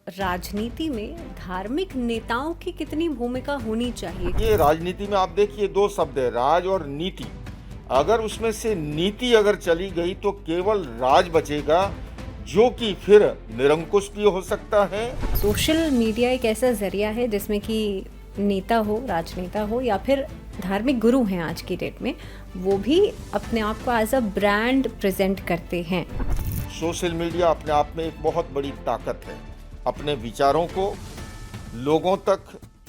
राजनीति में धार्मिक नेताओं की कितनी भूमिका होनी चाहिए? ये राजनीति में आप देखिए दो शब्द है, राज और नीति। अगर उसमें से नीति अगर चली गई तो केवल राज बचेगा, जो कि फिर निरंकुश भी हो सकता है। सोशल मीडिया एक ऐसा जरिया है जिसमें कि नेता हो, राजनेता हो या फिर धार्मिक गुरु हैं आज की डेट में, वो भी अपने आप को एज अ ब्रांड प्रेजेंट करते हैं। सोशल मीडिया अपने आप में एक बहुत बड़ी ताकत है। अपने विचारों को लोगों तक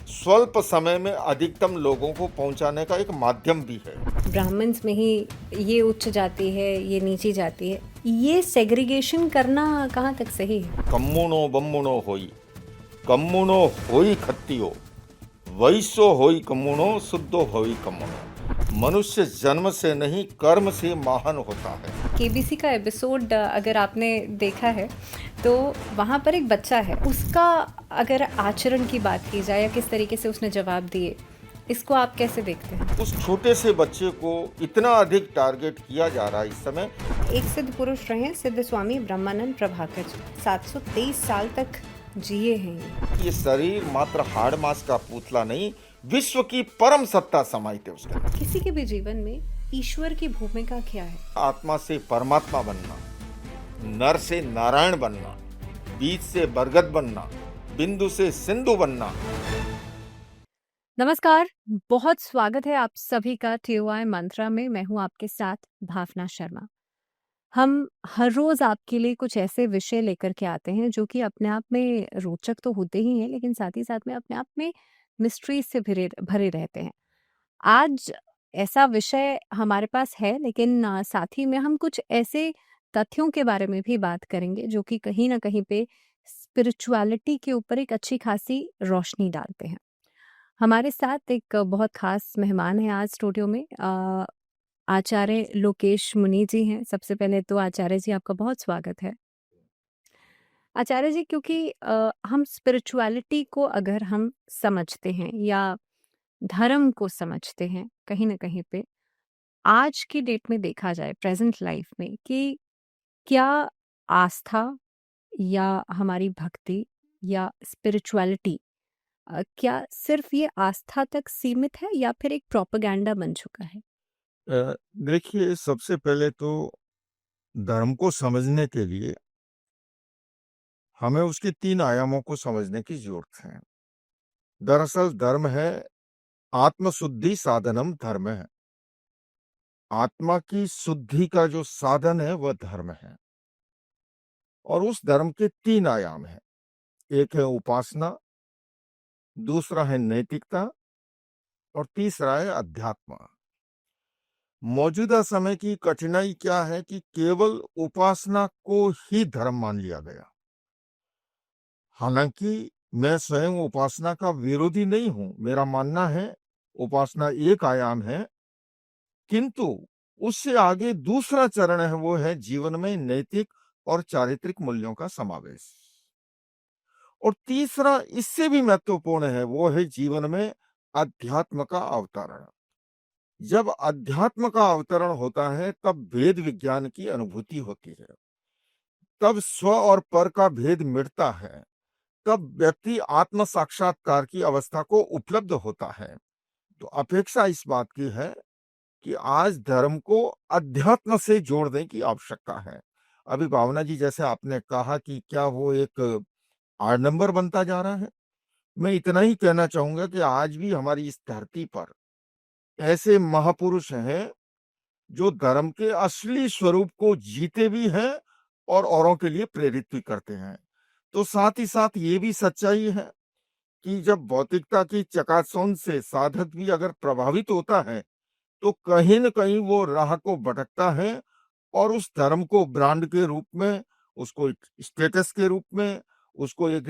स्वल्प समय में अधिकतम लोगों को पहुंचाने का एक माध्यम भी है। ब्राह्मण्स में ही ये उच्च जाति है, ये नीची जाति है, ये सेग्रीगेशन करना कहाँ तक सही है? कम्मुनो बम्मुनो होई, कम्मुनो होई खत्तियो, वैसो होई कम्मुनो, शुद्धो होई कम्मुनो। मनुष्य जन्म से नहीं कर्म से महान होता है। केबीसी का एपिसोड अगर आपने देखा है तो वहाँ पर एक बच्चा है, उसका अगर आचरण की बात की जाए या किस तरीके से उसने जवाब दिए, इसको आप कैसे देखते हैं? उस छोटे से बच्चे को इतना अधिक टारगेट किया जा रहा है इस समय। एक सिद्ध पुरुष रहे सिद्ध स्वामी ब्रह्मानंद प्रभाकर जी, 723 साल तक जिए हैं। ये शरीर मात्र हाड़ मांस का पुतला नहीं, विश्व की परम सत्ता समाहित है उसके अंदर। किसी के भी जीवन में ईश्वर की भूमिका क्या है? आत्मा से परमात्मा बनना, नर से नारायण बनना, बीज से बरगद बनना, बिंदु से सिंधु बनना। नमस्कार, बहुत स्वागत है आप सभी का TOI मंत्रा में। मैं हूँ आपके साथ भावना शर्मा। हम हर रोज आपके लिए कुछ ऐसे विषय लेकर के आते हैं जो कि अपने आप में रोचक तो होते ही हैं, लेकिन साथ ही साथ में अपने आप में मिस्ट्री से भरे भरे रहते हैं। आज ऐसा विषय हमारे पास है, लेकिन साथ ही में हम कुछ ऐसे तथ्यों के बारे में भी बात करेंगे जो कि कहीं ना कहीं पे स्पिरिचुअलिटी के ऊपर एक अच्छी खासी रोशनी डालते हैं। हमारे साथ एक बहुत खास मेहमान है आज स्टूडियो में। आचार्य लोकेश मुनि जी हैं। सबसे पहले तो आचार्य जी आपका बहुत स्वागत है। आचार्य जी, क्योंकि हम स्पिरिचुअलिटी को अगर हम समझते हैं या धर्म को समझते हैं कहीं ना कहीं पे, आज की डेट में देखा जाए प्रेजेंट लाइफ में कि क्या आस्था या हमारी भक्ति या स्पिरिचुअलिटी क्या सिर्फ ये आस्था तक सीमित है या फिर एक प्रोपेगेंडा बन चुका है? देखिए, सबसे पहले तो धर्म को समझने के लिए हमें उसके 3 आयामों को समझने की जरूरत है। दरअसल धर्म है आत्मशुद्धि साधनम धर्म है। आत्मा की शुद्धि का जो साधन है वह धर्म है। और उस धर्म के 3 आयाम हैं। एक है उपासना, दूसरा है नैतिकता और तीसरा है अध्यात्म। मौजूदा समय की कठिनाई क्या है कि केवल उपासना को ही धर्म मान लिया गया। हालांकि मैं स्वयं उपासना का विरोधी नहीं हूं। मेरा मानना है उपासना एक आयाम है, किंतु उससे आगे दूसरा चरण है, वो है जीवन में नैतिक और चारित्रिक मूल्यों का समावेश। और तीसरा इससे भी महत्वपूर्ण है, वो है जीवन में अध्यात्म का अवतरण। जब अध्यात्म का अवतरण होता है तब वेद विज्ञान की अनुभूति होती है, तब स्व और पर का भेद मिटता है, तब व्यक्ति आत्म साक्षात्कार की अवस्था को उपलब्ध होता है। तो अपेक्षा इस बात की है कि आज धर्म को अध्यात्म से जोड़ने की आवश्यकता है। अभी भावना जी, जैसे आपने कहा कि क्या वो एक आडंबर बनता जा रहा है, मैं इतना ही कहना चाहूंगा कि आज भी हमारी इस धरती पर ऐसे महापुरुष हैं जो धर्म के असली स्वरूप को जीते भी हैं और औरों के लिए प्रेरित भी करते हैं। तो साथ ही साथ ये भी सच्चाई है कि जब भौतिकता की चकाचौंध से साधक भी अगर प्रभावित होता है तो कहीं न कहीं वो राह को भटकता है और उस धर्म को ब्रांड के रूप में, उसको एक स्टेटस के रूप में, उसको एक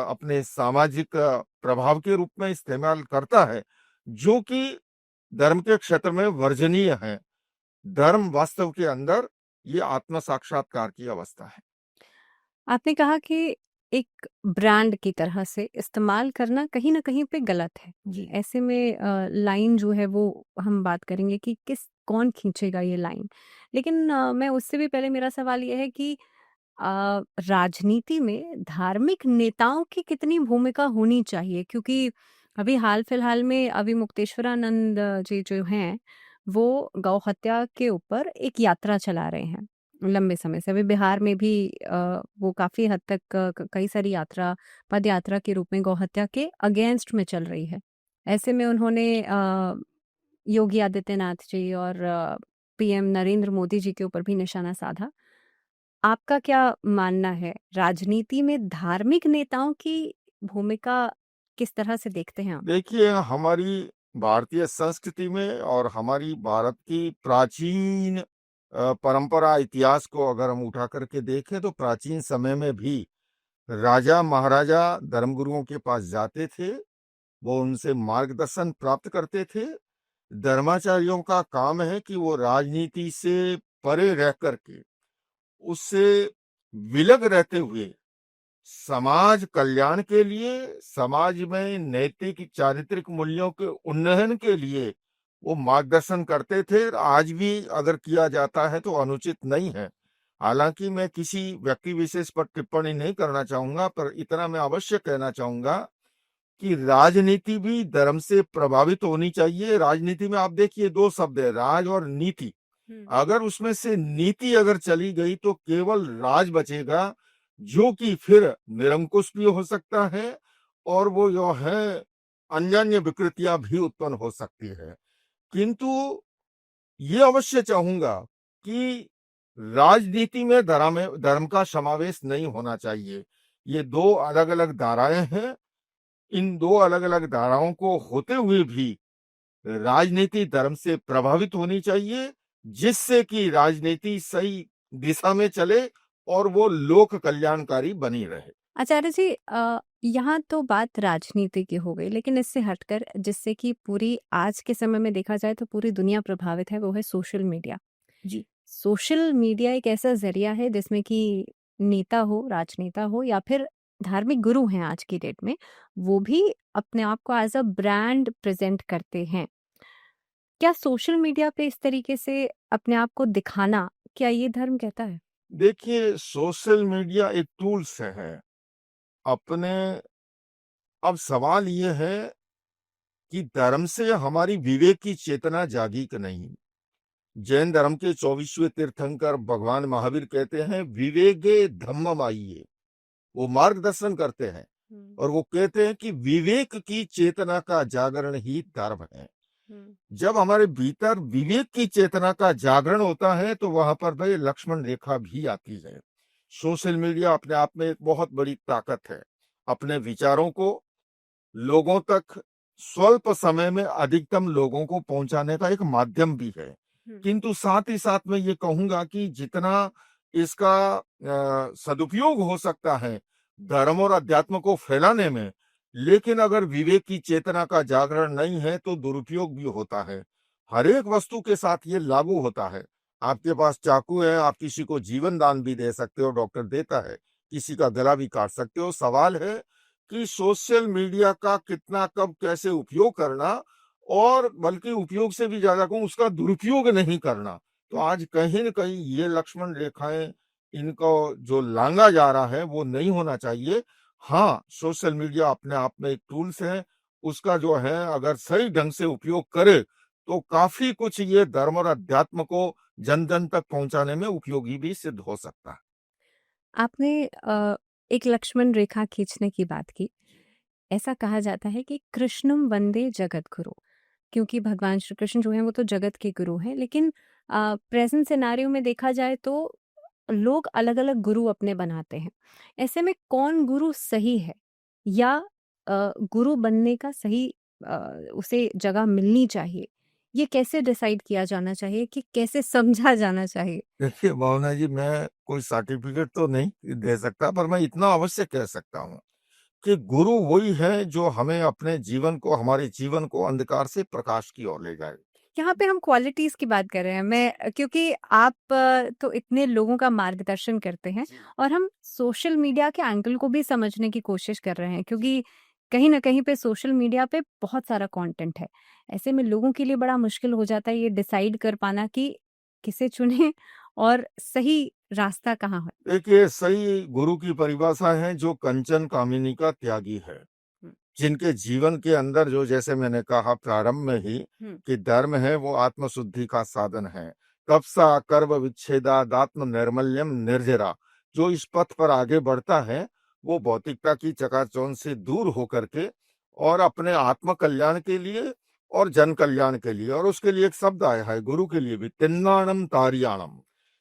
अपने सामाजिक प्रभाव के रूप में इस्तेमाल करता है, जो कि धर्म के क्षेत्र में वर्जनीय है। धर्म वास्तव के अंदर ये आत्म साक्षात्कार की अवस्था है। आपने कहा कि एक ब्रांड की तरह से इस्तेमाल करना कहीं ना कहीं पे गलत है। जी। ऐसे में लाइन जो है वो हम बात करेंगे कि किस कौन खींचेगा ये लाइन। लेकिन मैं उससे भी पहले, मेरा सवाल ये है कि राजनीति में धार्मिक नेताओं की कितनी भूमिका होनी चाहिए? क्योंकि अभी हाल-फिलहाल में अभी मुक्तेश्वरानंद जी जो हैं, वो गौ हत्या के ऊपर एक यात्रा चला रहे हैं, लंबे समय से। अभी बिहार में भी वो काफ़ी हद तक कई सारी यात्रा, पद यात्रा के रूप में गौ हत्या के अगेंस्ट में चल रही है। ऐसे में उन्होंने योगी आदित्यनाथ जी और पीएम नरेंद्र मोदी जी के ऊपर भी निशाना साधा। आपका क्या मानना है? राजनीति में धार्मिक नेताओं की भूमिका किस तरह से देखते हैं आप? देखिए, हमारी भारतीय संस्कृति में और हमारी भारत की प्राचीन परंपरा, इतिहास को अगर हम उठा करके देखें तो प्राचीन समय में भी राजा महाराजा धर्मगुरुओं के पास जाते थे, वो उनसे मार्गदर्शन प्राप्त करते थे। धर्माचार्यों का काम है कि वो राजनीति से परे रह करके, उससे विलग रहते हुए समाज कल्याण के लिए, समाज में नैतिक चारित्रिक मूल्यों के उन्नयन के लिए वो मार्गदर्शन करते थे। आज भी अगर किया जाता है तो अनुचित नहीं है। हालांकि मैं किसी व्यक्ति विशेष पर टिप्पणी नहीं करना चाहूंगा, पर इतना मैं अवश्य कहना चाहूंगा कि राजनीति भी धर्म से प्रभावित होनी चाहिए। राजनीति में आप देखिए, दो शब्द है, राज और नीति। अगर उसमें से नीति अगर चली गई तो केवल राज बचेगा, जो कि फिर निरंकुश भी हो सकता है और वो जो है अन्यान्य विकृतियां भी उत्पन्न हो सकती है। किंतु ये अवश्य चाहूंगा कि राजनीति में धर्म का समावेश नहीं होना चाहिए। ये दो अलग अलग धाराएं हैं। इन दो अलग अलग धाराओं को होते हुए भी राजनीति धर्म से प्रभावित होनी चाहिए, जिससे कि राजनीति सही दिशा में चले और वो लोक कल्याणकारी बनी रहे। आचार्य जी, यहाँ तो बात राजनीति की हो गई, लेकिन इससे हटकर जिससे कि पूरी आज के समय में देखा जाए तो पूरी दुनिया प्रभावित है, वो है सोशल मीडिया। जी। सोशल मीडिया एक ऐसा ज़रिया है जिसमें कि नेता हो, राजनेता हो या फिर धार्मिक गुरु हैं आज की डेट में, वो भी अपने आप को एज़ अ ब्रांड प्रेज़ेंट करते हैं। क्या सोशल मीडिया पे इस तरीके से अपने आप को दिखाना, क्या ये धर्म कहता है? देखिए, सोशल मीडिया एक टूल्स है अपने। अब सवाल ये है कि धर्म से हमारी विवेक की चेतना जागी कि नहीं। जैन धर्म के 24वें तीर्थंकर भगवान महावीर कहते हैं, विवेके धम्मम आइए। वो मार्गदर्शन करते हैं और वो कहते हैं कि विवेक की चेतना का जागरण ही धर्म है। जब हमारे भीतर विवेक की चेतना का जागरण होता है तो वहां पर भाई लक्ष्मण रेखा भी आती है। सोशल मीडिया अपने आप में एक बहुत बड़ी ताकत है। अपने विचारों को लोगों तक स्वल्प समय में अधिकतम लोगों को पहुंचाने का एक माध्यम भी है। किंतु साथ ही साथ मैं ये कहूंगा कि जितना इसका सदुपयोग हो सकता है धर्म और अध्यात्म को फैलाने में, लेकिन अगर विवेक की चेतना का जागरण नहीं है तो दुरुपयोग भी होता है। हर एक वस्तु के साथ ये लागू होता है। आपके पास चाकू है, आप किसी को जीवन दान भी दे सकते हो, डॉक्टर देता है, किसी का गला भी काट सकते हो। सवाल है कि सोशल मीडिया का कितना कब कैसे उपयोग करना, और बल्कि उपयोग से भी ज्यादा कहूं उसका दुरुपयोग नहीं करना। तो आज कहीं न कहीं ये लक्ष्मण रेखाएं, इनको जो लांघा जा रहा है वो नहीं होना चाहिए। हाँ, सोशल मीडिया अपने आप में एक टूल्स है, उसका जो है अगर सही ढंग से उपयोग करे तो काफी कुछ ये धर्म और अध्यात्म को जन जन तक पहुंचाने में उपयोगी भी सिद्ध हो सकता है। आपने एक लक्ष्मण रेखा खींचने की बात की। ऐसा कहा जाता है कि कृष्णम वंदे जगतगुरु, क्योंकि भगवान श्री कृष्ण जो हैं वो तो जगत के गुरु हैं, लेकिन प्रेजेंट सिनेरियो में देखा जाए तो लोग अलग-अलग गुरु अपने बनाते हैं। ऐसे में कौन गुरु सही है, या गुरु बनने का सही उसे जगह मिलनी चाहिए, ये कैसे डिसाइड किया जाना चाहिए, कि कैसे समझा जाना चाहिए? देखिए भावना जी, मैं कोई सर्टिफिकेट तो नहीं दे सकता, पर मैं इतना अवश्य कह सकता हूँ कि गुरु वही है जो हमें अपने जीवन को, हमारे जीवन को अंधकार से प्रकाश की ओर ले जाए। यहाँ पे हम क्वालिटीज़ की बात कर रहे हैं। मैं क्योंकि आप तो इतने लोगों का मार्गदर्शन करते हैं, जी। और हम सोशल मीडिया के एंगल को भी समझने की कोशिश कर रहे हैं, क्योंकि कहीं न कहीं पे सोशल मीडिया पे बहुत सारा कंटेंट है। ऐसे में लोगों के लिए बड़ा मुश्किल हो जाता है ये डिसाइड कर पाना कि किसे चुनें और सही रास्ता कहाँ है? देखिए, सही गुरु की परिभाषा है जो कंचन कामिनी का त्यागी है। हुँ, जिनके जीवन के अंदर जो जैसे मैंने कहा प्रारंभ में ही हुँ, कि धर्म है वो आत्मशुद्धि का साधन है। तपसा कर्म विच्छेदादात्म निर्मल्यम निर्जरा। जो इस पथ पर आगे बढ़ता है वो भौतिकता की चकाचौंध से दूर होकर के और अपने आत्म कल्याण के लिए और जन कल्याण के लिए, और उसके लिए एक शब्द आया है गुरु के लिए भी, तिन्नाणम तारियाणम।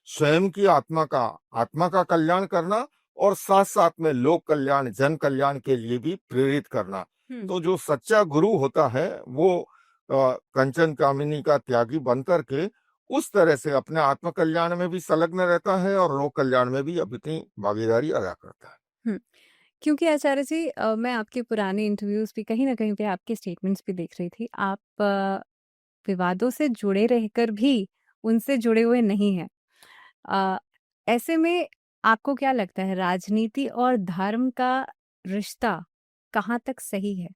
स्वयं की आत्मा का कल्याण करना और साथ साथ में लोक कल्याण जन कल्याण के लिए भी प्रेरित करना। हुँ। तो जो सच्चा गुरु होता है वो कंचन कामिनी का त्यागी बन करके उस तरह से अपने आत्म कल्याण में भी संलग्न रहता है और लोक कल्याण में भी अपनी भागीदारी अदा करता है। हुँ। क्योंकि आचार्य जी मैं आपके पुराने इंटरव्यूज़ भी कहीं न कहीं पे आपके स्टेटमेंट्स भी देख रही थी। आप विवादों से जुड़े रहकर भी उनसे जुड़े हुए नहीं हैं। अ, ऐसे में आपको क्या लगता है राजनीति और धर्म का रिश्ता कहाँ तक सही है?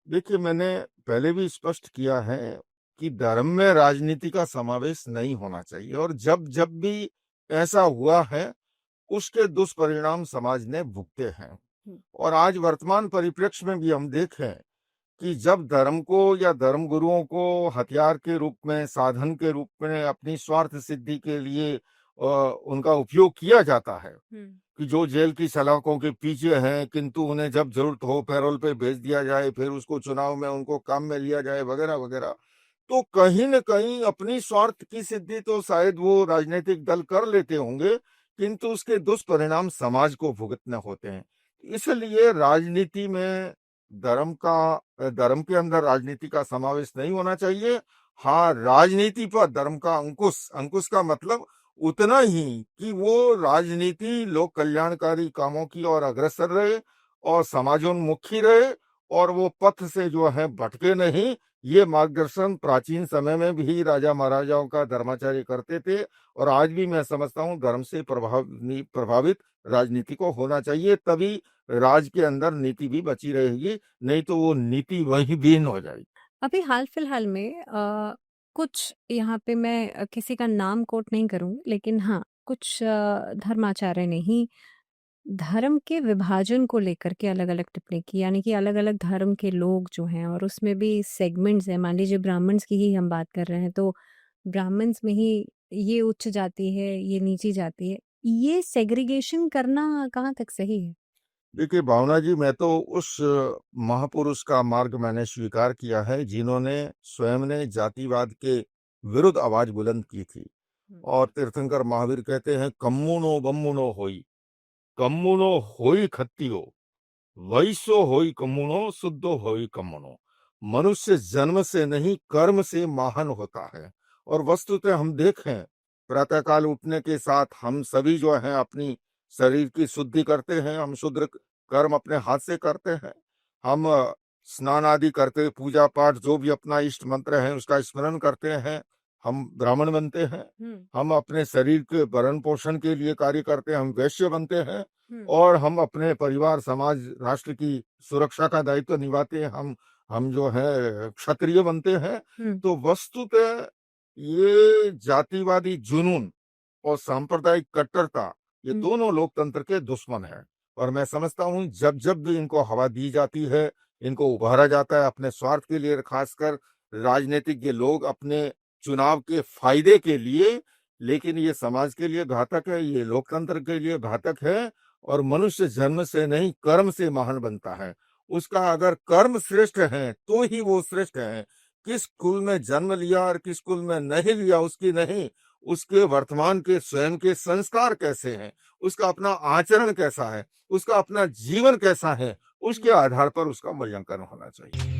देखिए, मैंने पहले भी स्पष्ट किया है कि धर्म में राजनीति का समावेश नहीं होना चाहिए, और जब जब भी ऐसा हुआ है उसके दुष्परिणाम समाज ने भुगते हैं। हुँ, और आज वर्तमान परिप्रेक्ष्य में भी हम देखें कि जब धर्म को या धर्म गुरुओं को हथियार के रूप में, साधन के रूप में अपनी स्वार्थ सिद्धि के लिए उनका उपयोग किया जाता है, हुँ, कि जो जेल की सलाखों के पीछे हैं किंतु उन्हें जब जरूरत हो पैरोल पे भेज दिया जाए, फिर उसको चुनाव में उनको काम में लिया जाए वगैरह वगैरह, तो कहीं न कहीं अपनी स्वार्थ की सिद्धि तो शायद वो राजनीतिक दल कर लेते होंगे, किंतु उसके दुष्परिणाम समाज को भुगतने होते हैं। इसलिए राजनीति में धर्म के अंदर राजनीति का समावेश नहीं होना चाहिए। हाँ, राजनीति पर धर्म का अंकुश, अंकुश का मतलब उतना ही कि वो राजनीति लोक कल्याणकारी कामों की ओर अग्रसर रहे और समाजोन्मुखी रहे, और वो पथ से जो है भटके नहीं। ये मार्गदर्शन प्राचीन समय में भी राजा महाराजाओं का धर्माचार्य करते थे, और आज भी मैं समझता हूँ धर्म से प्रभावित राजनीति को होना चाहिए, तभी राज के अंदर नीति भी बची रहेगी, नहीं तो वो नीति वहीं विहीन हो जाएगी। अभी हाल-फिलहाल में कुछ यहाँ पे मैं किसी का नाम कोट नहीं करूँगी लेकिन हाँ, कुछ धर्माचार्य ने ही धर्म के विभाजन को लेकर के अलग-अलग टिप्पणी की, यानी कि अलग-अलग धर्म के लोग जो हैं और उसमें भी सेगमेंट्स हैं, मान लीजिए ब्राह्मण्स की ही हम बात कर रहे हैं, तो ब्राह्मण्स में ही ये उच्च जाति है, ये नीची जाति है। ये सेग्रीगेशन करना कहाँ तक सही है? देखिए भावना जी, मैं तो उस महापुरुष का मार्ग मैंने स्वीकार किया है जिन्होंने स्वयं ने जातिवाद के विरुद्ध आवाज बुलंद की थी। हुँ, और तीर्थंकर महावीर कहते हैं, कम्मुनो बम्मुनो होई, कम्मुनो होई खत्तियो, वैसो होई कम्मुनो, शुद्धो होई कम्मुनो। मनुष्य जन्म से नहीं कर्म से महान होता है। और वस्तुतः हम देखें, प्रातःकाल उठने के साथ हम सभी जो हैं अपनी शरीर की शुद्धि करते हैं, हम शुद्ध कर्म अपने हाथ से करते हैं। हम स्नान आदि करते, पूजा पाठ जो भी अपना इष्ट मंत्र है उसका स्मरण करते हैं, हम ब्राह्मण बनते हैं। हुँ, हम अपने शरीर के भरण पोषण के लिए कार्य करते हैं, हम वैश्य बनते हैं। हुँ, और हम अपने परिवार, समाज, राष्ट्र की सुरक्षा का दायित्व निभाते हैं, हम जो है क्षत्रिय बनते हैं। हुँ, तो वस्तुतः ये जातिवादी जुनून और सांप्रदायिक कट्टरता, ये हुँ। दोनों लोकतंत्र के दुश्मन हैं। और मैं समझता हूँ जब जब भी इनको हवा दी जाती है, इनको उभारा जाता है अपने स्वार्थ के लिए, खासकर राजनीतिज्ञ लोग अपने चुनाव के फायदे के लिए, लेकिन ये समाज के लिए घातक है, ये लोकतंत्र के लिए घातक है। और मनुष्य जन्म से नहीं कर्म से महान बनता है। उसका अगर कर्म श्रेष्ठ है तो ही वो श्रेष्ठ है। किस कुल में जन्म लिया और किस कुल में नहीं लिया उसकी नहीं, उसके वर्तमान के स्वयं के संस्कार कैसे हैं, उसका अपना आचरण कैसा है, उसका अपना जीवन कैसा है, उसके आधार पर उसका मूल्यांकन होना चाहिए।